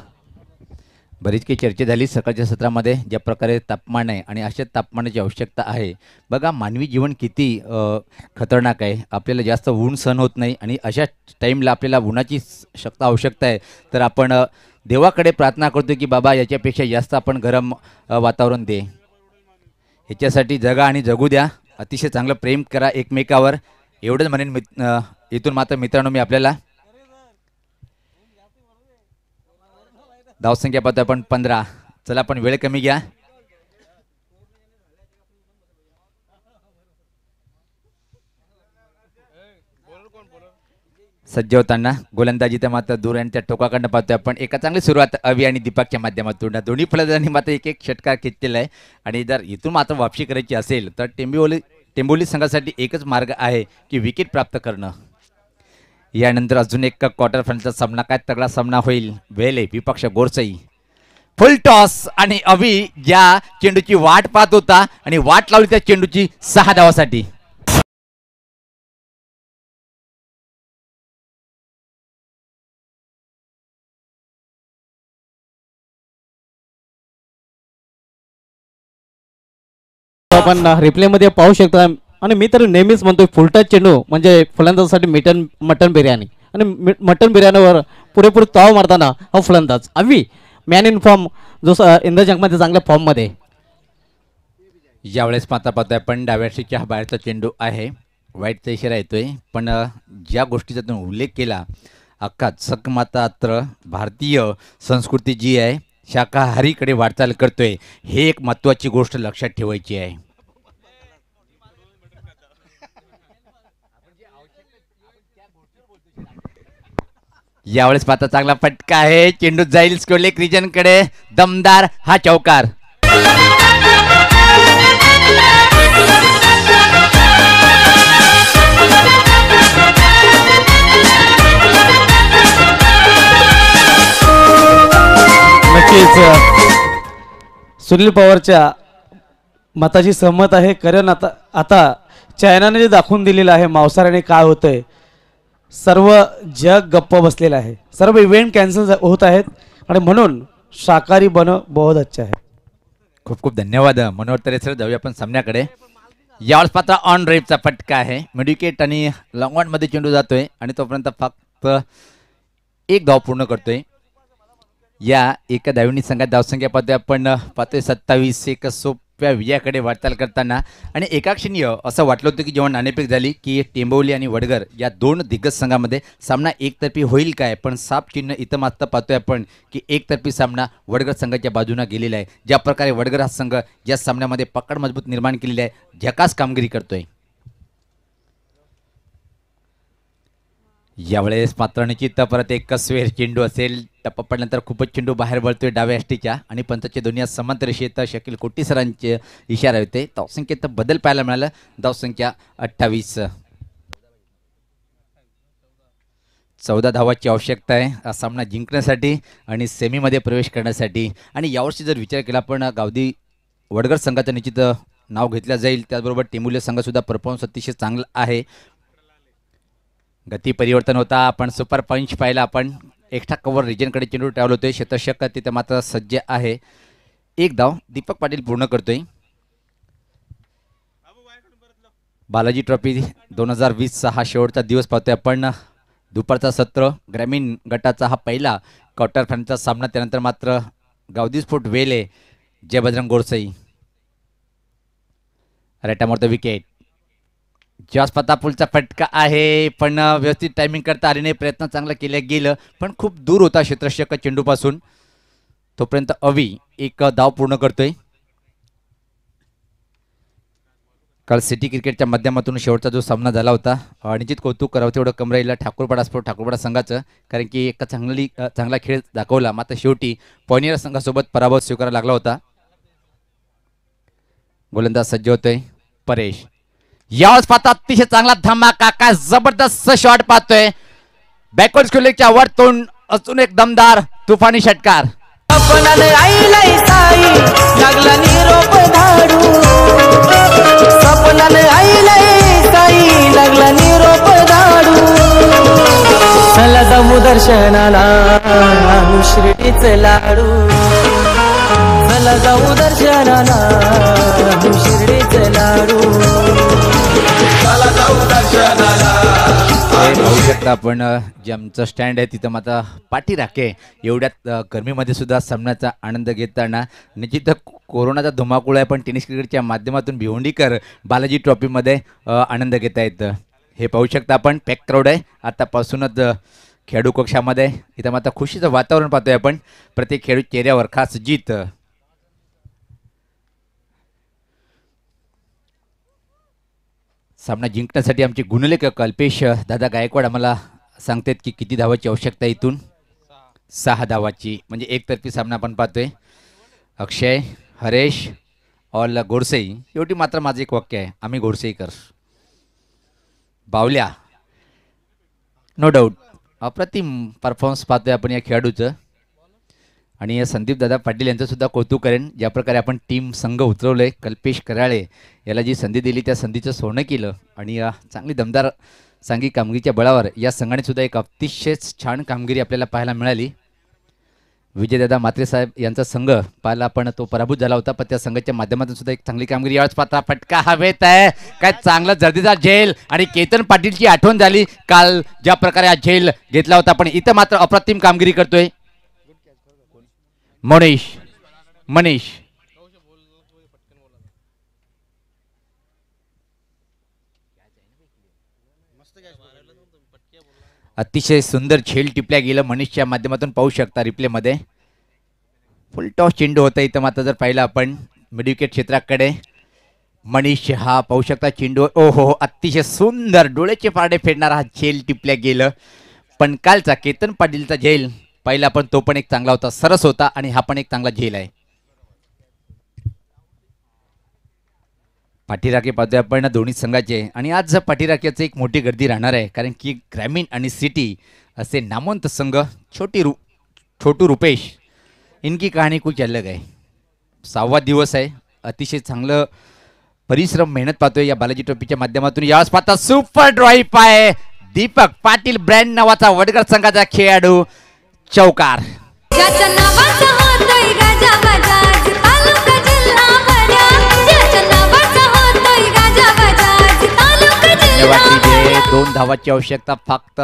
Speaker 1: बरीच काही चर्चा झाली सकाळच्या सत्रामध्ये, ज्या प्रकारे तापमान आहे आणि अशा तापमानाची आवश्यकता आहे. बघा मानवी जीवन किती खतरनाक आहे, आपल्याला जास्त ऊन सहन होत नाही आणि अशा टाईमला आपल्याला उन्हाची आवश्यकता आहे. तर आपण देवाकडे प्रार्थना करतो की बाबा याच्यापेक्षा जास्त आपण गरम वातावरण दे, ह्याच्यासाठी जगा आणि जगू द्या, अतिशय चांगलं प्रेम करा एकमेकावर, एवढंच म्हणेन. इथून मात्र मित्रांनो मी आपल्याला धावसंख्या पाहतो आपण 15. चला आपण वेळ कमी घ्या. सज्ज होताना गोलंदाजी तर मात्र दूर आणि त्या टोकाकडनं पाहतोय आपण. एका चांगली सुरुवात अभि आणि दीपकच्या माध्यमातून दोन्ही फलंदाजांनी मात्र एक षटकार खेचलेला आहे. आणि जर इथून मात्र वापसी करायची असेल तर टेंबोली संघासाठी एकच मार्ग आहे की विकेट प्राप्त करणं. यानंतर अजून एक क्वार्टर फायनलचा सामना, काय तगडा सामना होईल. वेले विपक्ष गोरसई, फुल टॉस आणि अभि ज्या चेंडूची वाट पाहत होता आणि वाट लावली त्या चेंडूची 6 धावासाठी.
Speaker 2: आपण रिप्ले मध्ये पाहू शकता. आणि मी तर नेहमीच म्हणतोय फुलटच चेंडू म्हणजे फलंदाजासाठी मटन बिर्याणी, आणि मटन बिर्याणीवर पुरेपूर ताव मारताना हा फलंदाज अभि मॅन इन फॉर्म जो इंद्र जंगमध्ये चांगल्या फॉर्ममध्ये.
Speaker 1: यावेळेस मात्र पाहतोय आपण डाव्याशीच्या बाहेरचा चेंडू आहे, वाईटचा इशारा येतोय. पण ज्या गोष्टीचा तुम्ही उल्लेख केला, अख्खा चक मात्र भारतीय संस्कृती जी आहे शाकाहारीकडे वाटचाल करतोय, हे एक महत्त्वाची गोष्ट लक्षात ठेवायची आहे. यावेळेस पाहता चांगला फटका आहे, चेंडू जाईल स्कोलेक रिजनकडे, दमदार हा चौकार.
Speaker 2: नक्कीच
Speaker 4: सुनील पवारच्या मताची सहमत आहे, कारण आता आता चायनाने जे दाखवून दिलेलं आहे मांसाहाराने काय होतंय, सर्व जग गप्प बसलेलं आहे, सर्व इव्हेंट कॅन्सल होत आहेत आणि म्हणून शाकाहारी बनव बहुत अच्छा आहे.
Speaker 1: खूप खूप धन्यवाद मनोहर तरेसर. जाऊया आपण सामन्याकडे. यावेळेस पात्र ऑन रेपचा फटका आहे. मिडविकेट आणि लॉंग मध्ये चेंडू जातोय आणि तोपर्यंत फक्त एक धाव पूर्ण करतोय. या एका धावीनी संघात धावसंख्या पाहतोय आपण पाहतोय 27. एक सोप्या विजयाकडे वाटचाल करताना आणि एका क्षणी असं वाटलं होतं की जेव्हा नाणेफेक झाली की टेंबवली आणि वडगर या दोन दिग्गज संघामध्ये सामना एकतर्फी होईल काय, पण साप चिन्ह इथं मात्र पाहतोय आपण की एकतर्फी सामना वडगर संघाच्या बाजूने गेलेला आहे. ज्या प्रकारे वडगर हा संघ या सामन्यामध्ये पकड मजबूत निर्माण केलेली आहे, झकास कामगिरी करतोय. यावेळेस मात्र निश्चित परत एक स्वेर चेंडू असेल. टप्पा पडल्यानंतर खूपच चेंडू बाहेर वळतोय डाव्या अष्टीच्या आणि पंचाचे दोन्ही समांतर रेषेत शकील कोटी सरांचे इशारा होते. धावसंख्येत बदल पाहायला मिळाला. धावसंख्या 28. 14 धावाची आवश्यकता आहे हा सामना जिंकण्यासाठी आणि सेमीमध्ये प्रवेश करण्यासाठी. आणि यावर्षी जर विचार केला आपण गावदी वडगर संघाचं निश्चित नाव घेतलं जाईल. त्याचबरोबर टेंबुले संघसुद्धा परफॉर्मन्स अतिशय चांगला आहे. गती परिवर्तन होता. आपण सुपर पंच पाहिला. आपण एक्स्ट्रा कव्हर रिजनकडे चेंडू ट्रॅव्हल होतोय. क्षेत्ररक्षक तिथे मात्र सज्ज आहे. एक धाव दीपक पाटील पूर्ण करतोय. बालाजी ट्रॉफी 2020चा हा शेवटचा दिवस पाहतोय आपण. दुपारचा सत्र ग्रामीण गटाचा हा पहिला क्वार्टर फायनलचा सामना. त्यानंतर मात्र गावदी स्पोर्ट वेले जय बजरंग गोरसई रेटामोर द विकेट. जॉस पतापूलचा फटका आहे, पण व्यवस्थित टायमिंग करता आले नाही. प्रयत्न चांगला केला गेलं पण खूप दूर होता क्षेत्ररक्षक चेंडूपासून. तोपर्यंत अवी एक धाव पूर्ण करतोय. काल सिटी क्रिकेटच्या माध्यमातून शेवटचा जो सामना झाला होता, निश्चित कौतुक करावं तेवढं कम राहिलं ठाकूरपाडा स्पोर्ट ठाकूरपाडा संघाचं, कारण की एक चांगला खेळ दाखवला. मात्र शेवटी पॉनियर संघासोबत पराभव स्वीकारावा लागला होता. गोलंदाज सज्ज होतोय परेश. यावेळेस पाहता अतिशय चांगला धमाका, काय जबरदस्त शॉट पाहतोय. बॅकवर्ड स्क्वेअरच्या वर तोंड अजून एक दमदार तुफानी षटकार.
Speaker 3: सपनाने आईलाई साई लागला निरोप धाडू, सपनाने आईलाई साई लागला निरोप धाडू. चला जाऊ दर्शनाला आणू शिर्डीचे लाडू, चला जाऊ दर्शनाला आणू शिर्डीचे लाडू. चला जाऊ दर्शनाला.
Speaker 1: पाहू शकता आपण जे आमचं स्टँड आहे तिथं मात्र पाठी राखे एवढ्यात गरमीमध्ये सुद्धा सामन्याचा आनंद घेताना निश्चित कोरोनाचा धुमाकूळ आहे, पण टेनिस क्रिकेटच्या माध्यमातून भिवंडीकर बालाजी ट्रॉफीमध्ये आनंद घेता येतं. हे पाहू शकता आपण. पॅक क्राऊड आहे आतापासूनच खेळाडू कक्षामध्ये. इथं मात्र खुशीचं वातावरण पाहतोय आपण. प्रत्येक खेळाडू चेहऱ्यावर खास जीत. सामना जिंकण्यासाठी आमचे गुणलेख कल्पेश दादा गायकवाड आम्हाला सांगतात की किती धावाची आवश्यकता आहे. इथून 6 धावाची, म्हणजे एकतर्फी सामना आपण पाहतोय. अक्षय, हरेश ऑल गोडसेई. शेवटी मात्र माझं एक वाक्य आहे, आम्ही गोडसेईकर. बावल्या नो डाऊट अप्रतिम परफॉर्मन्स पाहतोय आपण या खेळाडूचं. आणि संदीप दादा पाटील यांचं सुद्धा कौतुक करेन. ज्या प्रकारे आपण टीम संघ उतरवलंय, कल्पेश कराळे याला जी संधी दिली त्या संधीचं सोनं केलं आणि चांगली दमदार सांघिक कामगिरीच्या बळावर या संघाने सुद्धा एक अतिशय छान कामगिरी आपल्याला पाहायला मिळाली. विजयदादा म्हात्रे साहेब यांचा संघ पाहिला आपण, तो पराभूत झाला होता, पण त्या संघाच्या माध्यमातून सुद्धा एक चांगली कामगिरी. यावेळेस पाहता फटका हवेत आहे, काय चांगलं जर्दीचा झेल आणि केतन पाटीलची आठवण झाली काल ज्या प्रकारे हा झेल घेतला होता. पण इथं मात्र अप्रतिम कामगिरी करतोय मनीष. अतिशय सुंदर झेल टिपल्या गेलं मनीषच्या माध्यमातून. पाहू शकता रिप्लेमध्ये फुल टॉस चेंडू होता. इथं मात्र जर पाहिलं आपण मिडविकेट क्षेत्राकडे मनीष हा पाहू शकता चेंडू. ओहो, अतिशय सुंदर डोळ्याचे पारडे फेडणारा हा झेल टिपल्या गेलं. पण कालचा केतन पाटीलचा झेल पहिला पण तो पण एक चांगला होता, सरस होता आणि हा पण एक चांगला झेल आहे. पाठीराखे पाहतोय आपण दोन्ही संघाचे. आणि आज पाठीराख्याचं एक मोठी गर्दी राहणार आहे, कारण की ग्रामीण आणि सिटी असे नामवंत संघ छोटू रुपेश इनकी कहानी कुछ अलग है. 6वा दिवस आहे. अतिशय चांगलं परिश्रम मेहनत पाहतोय या बालाजी ट्रॉफीच्या माध्यमातून. यावेळेस पाहता सुपर ड्राईव्ह आहे दीपक पाटील ब्रँड नावाचा वडगड संघाचा खेळाडू चौकार.
Speaker 7: ज्याच्या नावाचा होतोय गाजावाजाज तालुका जिल्हाभरा, ज्याच्या नावाचा होतोय गाजावाजाज तालुका जिल्हाभरा.
Speaker 1: 2 धावाची आवश्यकता फक्त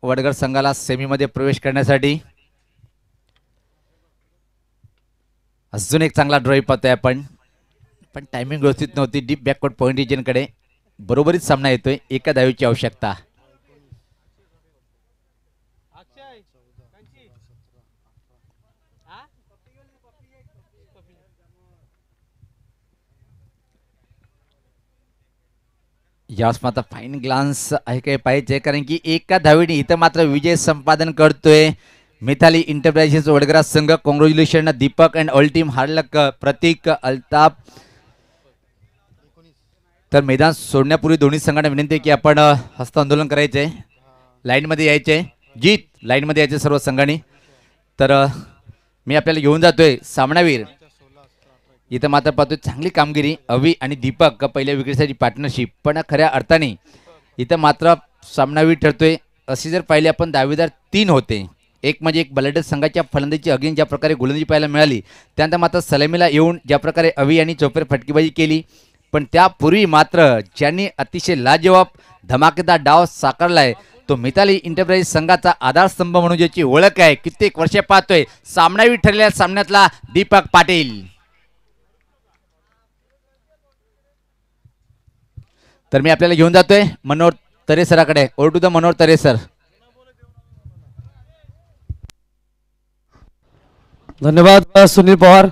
Speaker 1: वडगड संघाला सेमीमध्ये प्रवेश करण्यासाठी. अजून एक चांगला ड्राईव्ह पाहतोय आपण, पण टायमिंग व्यवस्थित नव्हती. डीप बॅकवर्ड पॉईंट रिजनकडे बरोबरीच सामना येतोय. 1 धावेची आवश्यकता. यास मात्र फाईन ग्लान्स आहे काय पाहिजे, कारण की 1 धावेने इथं मात्र विजय संपादन करतोय मिथाली इंटरप्राइजेस वडगरा संघ. Congratulation Deepak and all team. Hard luck Pratik Altaf. तर मैदान सोडण्यापूर्वी दोन्ही संघांना विनंती आहे की आपण हस्त आंदोलन करायचे, लाईनमध्ये यायचे. जीत लाईनमध्ये यायचे सर्व संघांनी. तर मी आपल्याला घेऊन जातोय सामनावीर. इथं मात्र पाहतोय चांगली कामगिरी अवी आणि दीपक पहिल्या विकेटसाठी पार्टनरशिप, पण खऱ्या अर्थाने इथं मात्र सामनावीर ठरतोय. असे जर पाहिले आपण दावेदार 3 होते. एक म्हणजे एक बलाढ्य संघाच्या फलंदाजी अगेन ज्या प्रकारे गोलंदाजी पाहायला मिळाली, त्यानंतर मात्र सलामीला येऊन ज्या प्रकारे अवी आणि चोपेर फटकेबाजी केली, पण त्यापूर्वी मात्र ज्यांनी अतिशय लाजवाब धमाकेदार डाव साकारलाय तो मिथाली इंटरप्राइज संघाचा आधारस्तंभ म्हणून ज्याची ओळख आहे कित्येक वर्षे पाहतोय सामनावीर ठरलेल्या सामन्यातला दीपक पाटील. तर मी आपल्याला घेऊन जातोय मनोहर तरेसराकडे. Over to the Manohar Taresar.
Speaker 4: धन्यवाद सुनील पवार.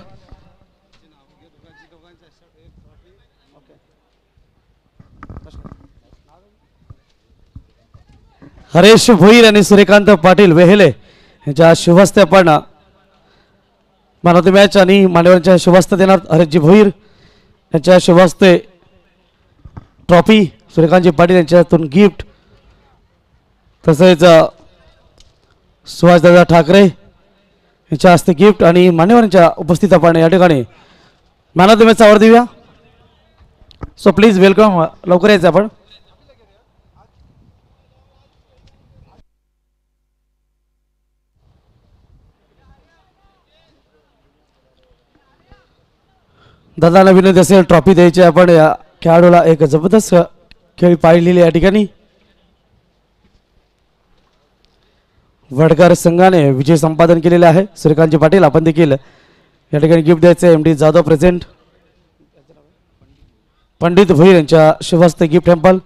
Speaker 4: हरेश भोईर आणि सूर्यकांत पाटील वेहेले यांच्या शुभहस्ते आपण मॅन ऑफ द मॅच आणि मान्यवरांच्या शुभहस्ते देणार. हरेशजी भोईर यांच्या शुभहस्ते ट्रॉफी, सूर्यकांतजी पाटील यांच्यातून गिफ्ट, तसेच सुभाषदादा ठाकरे यांच्या हस्ते गिफ्ट आणि मान्यवरांच्या उपस्थित आपण या ठिकाणी मॅन ऑफ द मॅचचा अवॉर्ड देऊया. सो प्लीज वेलकम, लवकर यायचं आपण. दादांना विनंती असेल ट्रॉफी द्यायची. आपण या खेळाडूला एक जबरदस्त खेळ पाहिलेली या ठिकाणी वडकर संघाने विजय संपादन केलेले आहे. सूर्यकांतजी पाटील आपण देखील या ठिकाणी गिफ्ट द्यायचे. M D Jadhav present. Pandit Bhoir यांच्या शुभहस्ते गिफ्ट टेम्पल.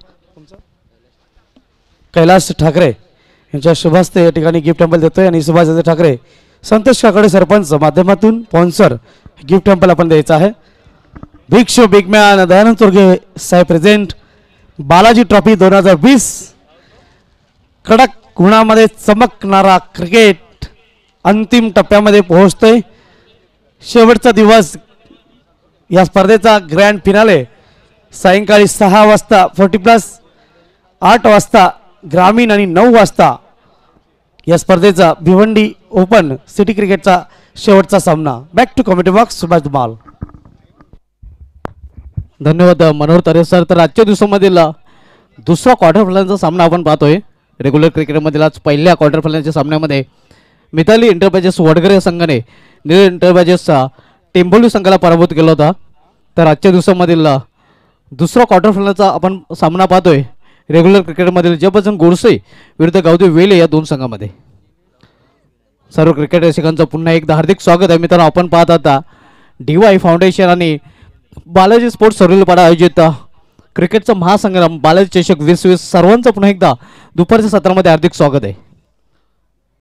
Speaker 4: कैलास ठाकरे यांच्या शुभहस्ते या ठिकाणी गिफ्ट टेम्पल देतोय. आणि सुभाषदादा ठाकरे संतोष काकडे सरपंच माध्यमातून स्पॉन्सर गिफ्ट टेम्पल आपण द्यायचं आहे. Big show big man Dayanand Chorge साहेब प्रेझेंट. बालाजी ट्रॉफी 2020. कडक गुणामध्ये चमकणारा क्रिकेट अंतिम टप्प्यामध्ये पोहोचतोय. शेवटचा दिवस या स्पर्धेचा ग्रँड फिनाले सायंकाळी 6 वाजता 40+, 8 वाजता ग्रामीण आणि 9 वाजता या स्पर्धेचा भिवंडी ओपन सिटी क्रिकेटचा शेवटचा सामना. Back to comedy box Subhash Dhumal.
Speaker 2: धन्यवाद मनोहर तरे सर. तर आजच्या दिवसामधील दुसरा क्वार्टर फायनलचा सामना आपण पाहतोय. रेग्युलर क्रिकेटमधील आज पहिल्या क्वार्टर फायनलच्या सामन्यामध्ये मिथाली इंटरप्राइजेस वडगरे संघाने नील इंटरप्राइजेसचा टेंबोली संघाला पराभूत केला होता. तर आजच्या दिवसामधील दुसरा क्वार्टर फायनलचा आपण सामना पाहतोय रेग्युलर क्रिकेटमधील जयबजरंग गोडसे विरुद्ध गावदेव वेले या 2 संघामध्ये. सर्व क्रिकेट रसिकांचं पुन्हा एकदा हार्दिक स्वागत आहे. मित्रांनो, आपण पाहत आता DY फाउंडेशन आणि बालाजी स्पोर्ट्स सर्वेलपाडा आयोजित क्रिकेटचा महासंग्राम बालाजी चषक 2020 सर्वांचं पुन्हा एकदा दुपारच्या सत्रामध्ये हार्दिक स्वागत आहे.